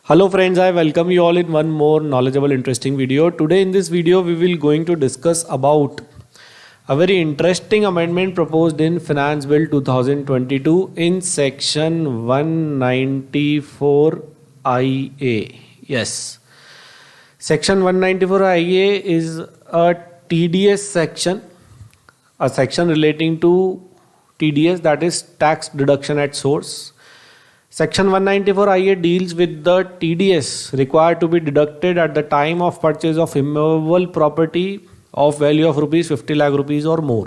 Hello friends, I welcome you all in one more knowledgeable interesting video. Today in this video we will going to discuss about a very interesting amendment proposed in Finance Bill 2022 in section 194 IA. Yes. Section 194 IA is a TDS section, a section relating to TDS, that is tax deduction at source. Section 194 IA deals with the TDS required to be deducted at the time of purchase of immovable property of value of rupees 50 lakh rupees or more.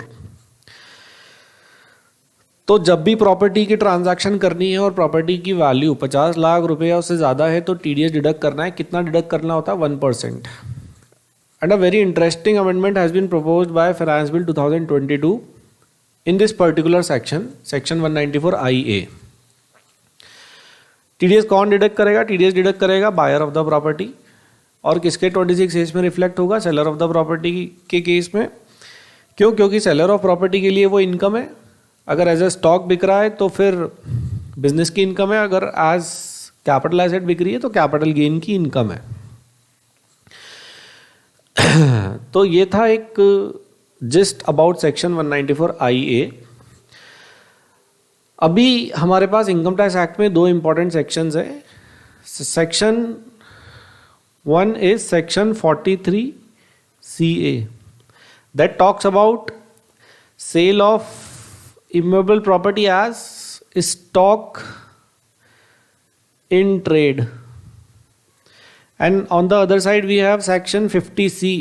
तो जब भी property की transaction करनी है और property की value 50 lakh रुपए या उससे ज़्यादा है तो टीडीएस डिडक्ट करना है. कितना डिडक्ट करना होता है? 1%. And a very interesting amendment has been proposed by finance bill 2022 in this particular section 194 IA. TDS कौन डिडक्ट करेगा? टीडीएस डिडक्ट करेगा बायर ऑफ द प्रॉपर्टी. और किसके 26 में रिफ्लेक्ट होगा? सेलर ऑफ द प्रॉपर्टी के केस में. क्यों? क्योंकि सेलर ऑफ प्रॉपर्टी के लिए वो इनकम है. अगर एज ए स्टॉक बिक रहा है तो फिर बिजनेस की इनकम है. अगर एज कैपिटल एसेट बिक रही है तो कैपिटल गेन की इनकम है. तो ये था एक जिस्ट अबाउट सेक्शन 194 IA. अभी हमारे पास इनकम टैक्स एक्ट में दो इंपॉर्टेंट सेक्शंस हैं. Section 1 is section 43 CA that talks about sale of immovable property as stock in trade, and on the other side we have section 50C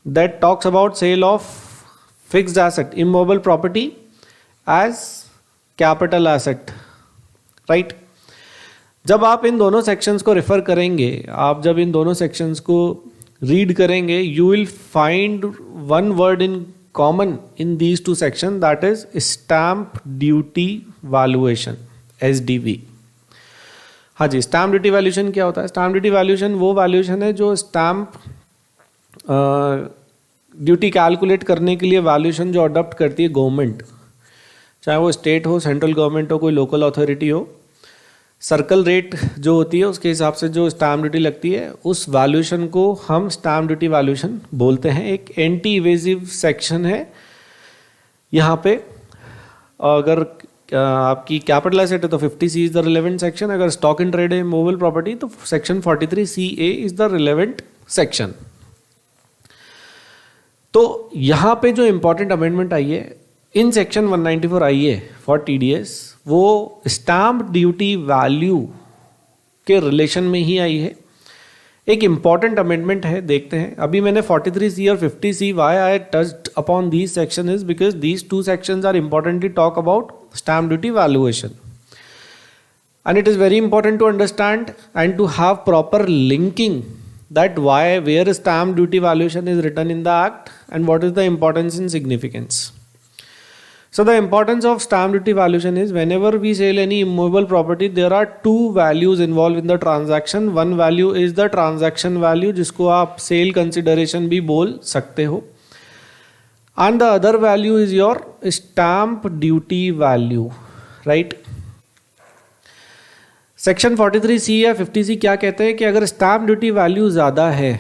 that talks about sale of fixed asset immovable property as capital asset, right? जब आप इन दोनों sections को refer करेंगे, आप जब इन दोनों sections को read करेंगे, you will find one word in common in these two sections, that is stamp duty valuation, SDV. हाँ जी, स्टैम्प ड्यूटी वैल्यूएशन क्या होता है? स्टैम्प ड्यूटी वैल्यूएशन वो वैल्यूएशन है जो स्टैम्प ड्यूटी कैलकुलेट करने के लिए वैल्यूएशन जो अडॉप्ट करती है गवर्नमेंट, चाहे वो स्टेट हो, सेंट्रल गवर्नमेंट हो, कोई लोकल अथॉरिटी हो. सर्कल रेट जो होती है उसके हिसाब से जो स्टैम्प ड्यूटी लगती है उस वैल्यूएशन को हम स्टैम्प ड्यूटी वैल्यूएशन बोलते हैं. एक एंटी इवेजिव सेक्शन है यहाँ पे. अगर आपकी कैपिटल एसेट है तो 50C is the relevant section. अगर स्टॉक इन ट्रेड है मूवेबल प्रॉपर्टी तो section 43 CA is the relevant section. तो यहाँ पे जो इंपॉर्टेंट अमेंडमेंट आई है in section 194 IA for TDS, वो स्टैम्प ड्यूटी वैल्यू के रिलेशन में ही आई है. एक इम्पॉर्टेंट अमेंडमेंट है, देखते हैं. अभी मैंने 43C और 50C why I touched upon these section is because these two sections are important to talk about stamp duty valuation. And it is very important to understand and to have proper linking that where stamp duty valuation is written in the act and what is the importance and significance. So the importance of stamp duty valuation is whenever we sell any immovable property, there are two values involved in the transaction. One value is the transaction value, जिसको आप sale consideration भी बोल सकते हो, and the other value is your stamp duty value, right? Section 43C या 50C क्या कहते हैं कि अगर स्टैम्प ड्यूटी वैल्यू ज़्यादा है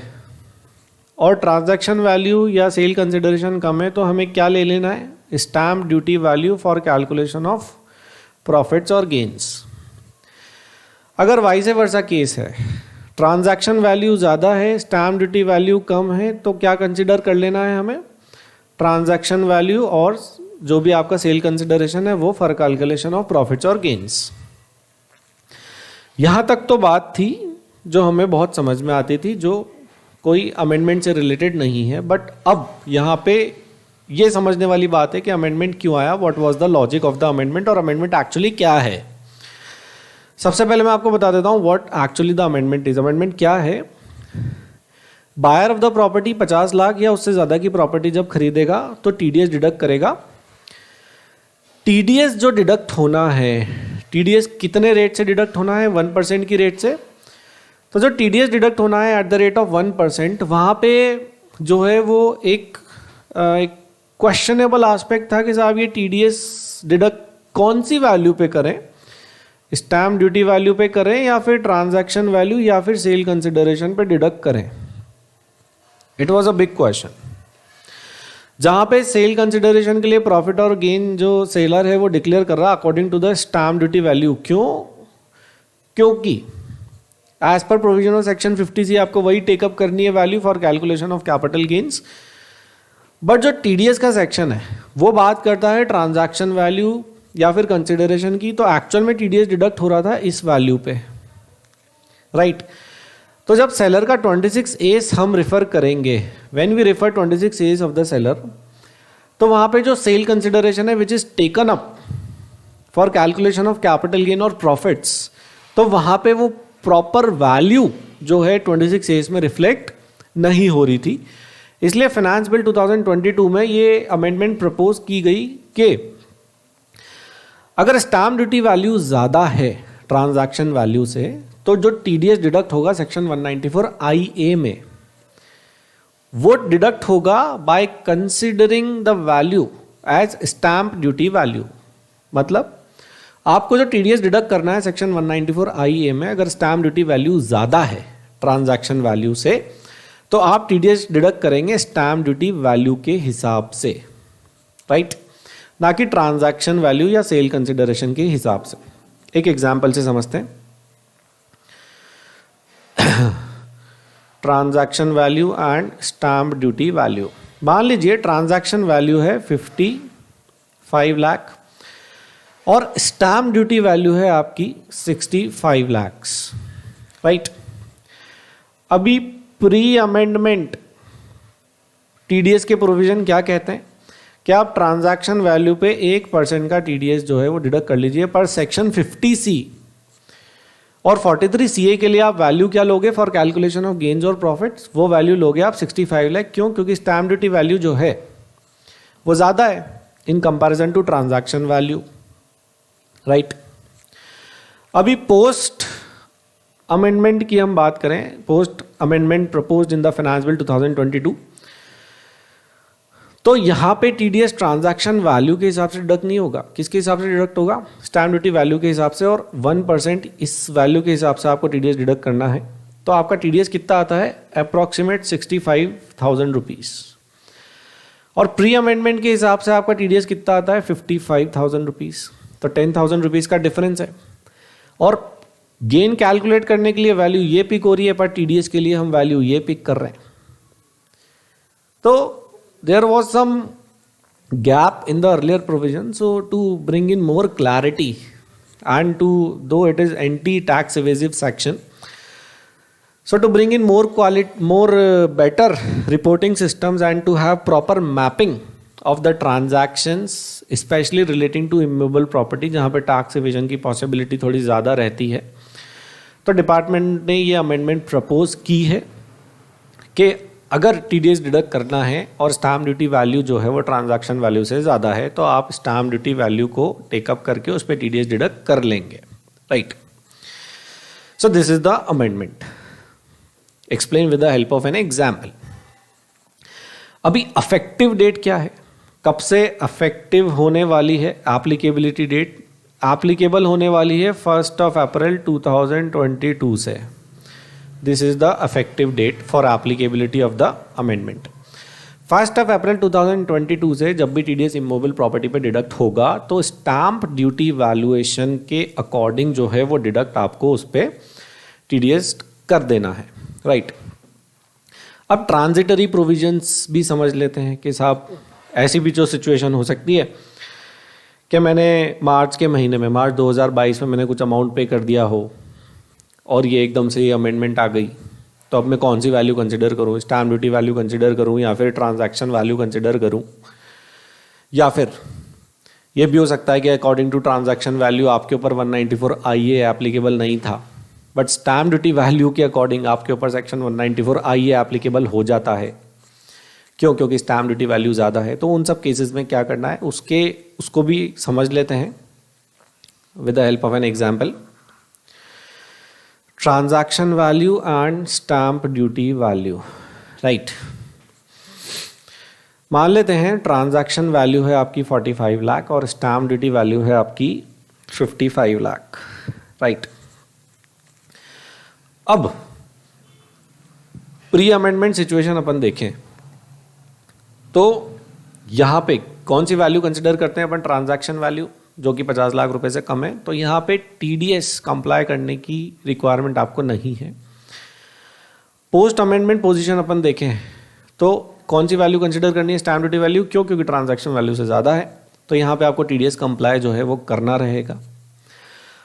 और ट्रांजैक्शन वैल्यू या सेल कंसिडरेशन कम है तो हमें क्या ले लेना है? Stamp duty value for calculation of profits और गेन्स. अगर वाइस वर्सा केस है, ट्रांजैक्शन वैल्यू ज़्यादा है, स्टैम्प ड्यूटी वैल्यू कम है, तो क्या कंसिडर कर लेना है हमें? ट्रांजैक्शन वैल्यू और जो भी आपका सेल कंसिडरेशन है वो फॉर कैलकुलेशन ऑफ प्रॉफिट्स और गेन्स. यहाँ तक तो बात थी जो हमें बहुत समझ में आती थी, जो कोई अमेंडमेंट से रिलेटेड नहीं है. बट अब यहाँ पे ये समझने वाली बात है कि अमेंडमेंट क्यों आया, what was the logic of the amendment और अमेंडमेंट एक्चुअली क्या है. सबसे पहले मैं आपको बता देता हूँ what actually the amendment is. Amendment क्या है? Buyer of the property 50 lakh या उससे ज़्यादा की प्रॉपर्टी जब खरीदेगा तो टीडीएस डिडक्ट करेगा. टीडीएस जो डिडक्ट होना है, टीडीएस कितने रेट से डिडक्ट होना है? 1% की रेट से. तो जो टीडीएस डिडक्ट होना है एट द रेट ऑफ 1%, वहाँ पे जो है वो एक क्वेश्चनेबल एस्पेक्ट था कि साहब ये टीडीएस डिडक्ट कौन सी वैल्यू पे करें. स्टैम्प ड्यूटी वैल्यू पे करें या फिर ट्रांजैक्शन वैल्यू या फिर सेल कंसिडरेशन पे डिडक्ट करें? It was a big question. जहां पे सेल कंसिडरेशन के लिए प्रॉफिट और गेन जो सेलर है वो डिक्लेयर कर रहा है according to the stamp duty value. क्यों? क्योंकि as per provision of section 50C आपको वही टेकअप करनी है value for calculation of capital gains. But जो टीडीएस का सेक्शन है वो बात करता है ट्रांजैक्शन वैल्यू या फिर कंसिडरेशन की, तो एक्चुअल में टीडीएस डिडक्ट हो रहा था इस वैल्यू पे, राइट। तो जब सेलर का 26A हम रिफर करेंगे, when we refer 26A of the seller, तो वहां पे जो सेल कंसिडरेशन है which is taken up for calculation of capital gain और प्रॉफिट्स, तो वहां पे वो प्रॉपर वैल्यू जो है 26A में रिफ्लेक्ट नहीं हो रही थी। इसलिए फाइनेंस बिल 2022 में ये अमेंडमेंट प्रपोज की गई कि अगर स्टैम्प ड्यूटी वैल्यू ज़्यादा है ट्रांजैक्शन वैल्यू से, तो जो टीडीएस डिडक्ट होगा सेक्शन 194IA में, वो डिडक्ट होगा by considering the value as stamp duty value. मतलब आपको जो टीडीएस डिडक्ट करना है सेक्शन 194IA में, अगर स्टैम्प ड्यूटी वैल्यू ज़्यादा है ट्रांजैक्शन वैल्यू से, तो आप टीडीएस डिडक्ट करेंगे स्टैम्प ड्यूटी वैल्यू के हिसाब से, राइट, ना कि ट्रांजैक्शन वैल्यू या सेल कंसिडरेशन के हिसाब से। एक एग्जांपल से समझते हैं। Transaction value and stamp duty value. मान लीजिए ट्रांजैक्शन वैल्यू है 55 लाख और स्टैम्प ड्यूटी वैल्यू है आपकी 65 लाख, राइट। अभी प्री अमेंडमेंट टीडीएस के प्रोविजन क्या कहते हैं कि आप ट्रांजैक्शन वैल्यू पे 1% का टीडीएस जो है वो डिडक्ट कर लीजिए, पर सेक्शन 50C और 43CA के लिए आप वैल्यू क्या लोगे फॉर कैलकुलेशन ऑफ गेन्स और प्रॉफिट्स? वो वैल्यू लोगे आप 65 लाख। क्यों? क्योंकि स्टैम्प ड्यूटी वैल्यू जो है वो ज़्यादा है in comparison to transaction value, right. अभी पोस्ट अमेंडमेंट की हम बात करें, post amendment proposed in the finance bill 2022, तो यहां पे टीडीएस ट्रांजैक्शन वैल्यू के हिसाब से डिडक्ट नहीं होगा। किसके हिसाब से डिडक्ट होगा? स्टैम्प ड्यूटी वैल्यू के हिसाब से, और 1% इस वैल्यू के हिसाब से आपको टीडीएस डिडक्ट करना है। तो आपका टीडीएस कितना आता है? Approximate 65,000 rupees. और प्री अमेंडमेंट के हिसाब से आपका टीडीएस कितना आता है? 55,000 रुपीज। तो 10,000 रुपीज का डिफरेंस है। और गेन कैलकुलेट करने के लिए वैल्यू ये पिक हो रही है, पर टीडीएस के लिए हम वैल्यू ये पिक कर रहे हैं। तो there was some gap in the earlier provision, so to bring in more clarity and to, though it is anti-tax evasive section, so to bring in more better reporting systems and to have proper mapping of the transactions, especially relating to immovable property, जहाँ पे tax evasion की possibility थोड़ी ज़्यादा रहती है, तो department ने ये अमेंडमेंट प्रपोज की है कि अगर टीडीएस डिडक्ट करना है और स्टैम्प ड्यूटी वैल्यू जो है वो ट्रांजैक्शन वैल्यू से ज़्यादा है, तो आप स्टैम्प ड्यूटी वैल्यू को टेकअप करके उस पर टीडीएस डिडक्ट कर लेंगे, right. So this is the amendment explain with the help of an example. अभी अफेक्टिव डेट क्या है? कब से अफेक्टिव होने वाली है? एप्लीकेबिलिटी डेट एप्लीकेबल होने वाली है 1 अप्रैल 2022 से। This is the effective date for applicability of the amendment. 1 अप्रैल 2022 से जब भी टीडीएस इमोबल प्रॉपर्टी पे डिडक्ट होगा, तो स्टैम्प ड्यूटी वैल्यूएशन के अकॉर्डिंग जो है वो डिडक्ट आपको उस पर टीडीएस कर देना है, राइट। अब ट्रांजिटरी प्रोविजंस भी समझ लेते हैं कि साहब ऐसी भी जो सिचुएशन हो सकती है कि मैंने मार्च के महीने में, मार्च 2022 में मैंने कुछ अमाउंट पे कर दिया हो और ये एकदम से ये अमेंडमेंट आ गई, तो अब मैं कौन सी वैल्यू कंसिडर करूँ? स्टैम्प ड्यूटी वैल्यू कंसिडर करूँ या फिर ट्रांजैक्शन वैल्यू कंसिडर करूँ? या फिर ये भी हो सकता है कि अकॉर्डिंग टू ट्रांजैक्शन वैल्यू आपके ऊपर 194IA एप्लीकेबल नहीं था, बट स्टैम्प ड्यूटी वैल्यू के अकॉर्डिंग आपके ऊपर सेक्शन 194IA एप्लीकेबल हो जाता है। क्यों? क्योंकि स्टैम्प ड्यूटी वैल्यू ज़्यादा है। तो उन सब केसेस में क्या करना है उसको भी समझ लेते हैं with the help of an example. Transaction value and stamp duty value, right. मान लेते हैं ट्रांजैक्शन वैल्यू है आपकी 45 लाख और स्टैम्प ड्यूटी वैल्यू है आपकी 55 लाख, राइट। अब प्री अमेंडमेंट सिचुएशन अपन देखें तो यहां पे कौन सी वैल्यू कंसिडर करते हैं अपन, ट्रांजैक्शन वैल्यू जो कि 50 लाख रुपए से कम है, तो यहां पे टीडीएस कंप्लाई करने की रिक्वायरमेंट आपको नहीं है। पोस्ट अमेंडमेंट पोजीशन अपन देखें तो कौन सी वैल्यू कंसिडर करनी है, स्टैम्प ड्यूटी वैल्यू, क्यों, क्योंकि ट्रांजैक्शन वैल्यू से ज़्यादा है, तो यहाँ पे आपको टीडीएस कंप्लाई जो है वो करना रहेगा।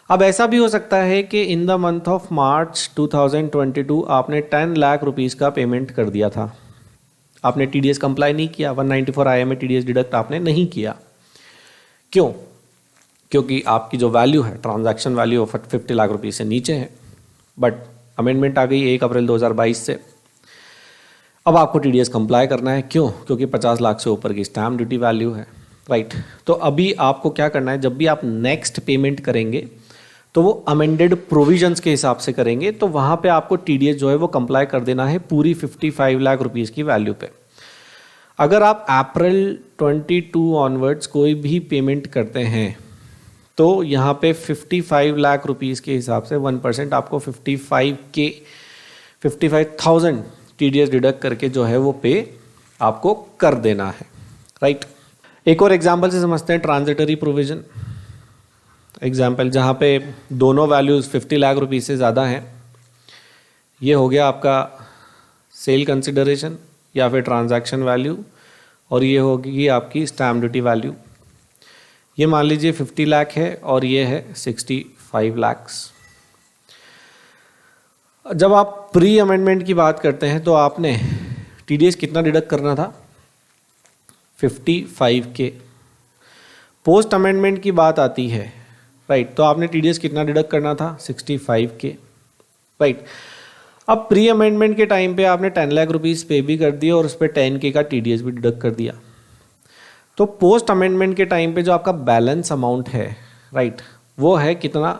अब ऐसा भी हो सकता है कि in the month of March 2022 आपने 10 लाख रुपीज़ का पेमेंट कर दिया था, आपने टीडीएस कंप्लाई नहीं किया, 194 आई में टीडीएस डिडक्ट आपने नहीं किया। क्यों? क्योंकि आपकी जो वैल्यू है ट्रांजैक्शन वैल्यू 50 लाख रुपीज़ से नीचे है, बट अमेंडमेंट आ गई 1 अप्रैल 2022 से। अब आपको टीडीएस कंप्लाई करना है, क्यों? क्योंकि 50 लाख से ऊपर की स्टैम्प ड्यूटी वैल्यू है, राइट। तो अभी आपको क्या करना है, जब भी आप नेक्स्ट पेमेंट करेंगे तो वो अमेंडेड प्रोविजंस के हिसाब से करेंगे, तो वहाँ पे आपको टीडीएस जो है वो कंप्लाई कर देना है पूरी 55 लाख रुपीज़ की वैल्यू पे। अगर आप अप्रैल 22 ऑनवर्ड्स कोई भी पेमेंट करते हैं तो यहाँ पे 55 लाख रुपीज़ के हिसाब से 1% आपको 55,000 टीडीएस डिडक्ट करके जो है वो पे आपको कर देना है, राइट। एक और एग्जांपल से समझते हैं ट्रांजिटरी प्रोविजन। एग्जांपल जहाँ पे दोनों वैल्यूज़ 50 लाख रुपीज़ से ज़्यादा हैं, ये हो गया आपका सेल कंसिडरेशन या फिर ट्रांजैक्शन वैल्यू, और ये होगी आपकी स्टैम्प ड्यूटी वैल्यू। ये मान लीजिए 50 लाख है और ये है 65 लाख्स। जब आप प्री अमेंडमेंट की बात करते हैं तो आपने टीडीएस कितना डिडक्ट करना था, 55K। पोस्ट अमेंडमेंट की बात आती है, राइट, तो आपने टीडीएस कितना डिडक्ट करना था, 65K, राइट। अब प्री अमेंडमेंट के टाइम पे आपने 10 लाख रुपीज़ पे भी कर दिया और उस पर 10K का टीडीएस भी डिडक्ट कर दिया। तो पोस्ट अमेंडमेंट के टाइम पे जो आपका बैलेंस अमाउंट है, राइट, वो है कितना,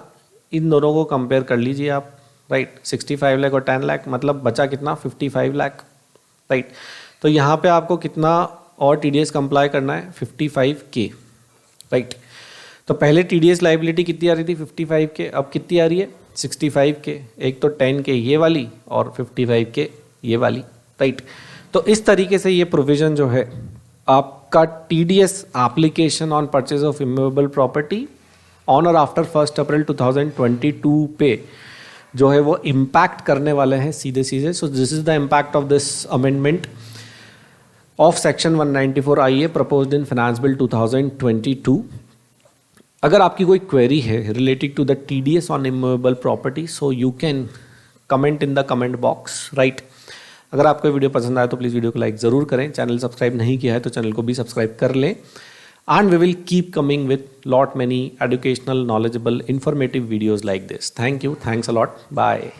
इन दोनों को कंपेयर कर लीजिए आप, राइट। 65 लाख और 10 लाख मतलब बचा कितना, 55 लाख, राइट। तो यहाँ पे आपको कितना और टीडीएस कंप्लाई करना है, 55K, राइट। तो पहले टीडीएस लाइबिलिटी कितनी आ रही थी, 55K, अब कितनी आ रही है, 65K। एक तो 10K ये वाली और 55K ये वाली, राइट। तो इस तरीके से ये प्रोविज़न जो है आपका TDS application on purchase of immovable property on और आफ्टर 1 अप्रैल 2022 पे जो है वो इम्पैक्ट करने वाले हैं सीधे सीधे। So this is the impact of this amendment of section 194 IA proposed in finance bill 2022। अगर आपकी कोई क्वेरी है related to the TDS on immovable property, so you can comment in the comment box, right. अगर आपको video पसंद आए तो please video को लाइक ज़रूर करें, चैनल सब्सक्राइब नहीं किया है तो चैनल को भी सब्सक्राइब कर लें, and we will keep coming with lot many educational, knowledgeable, informative videos like this. Thank you. Thanks a lot. Bye.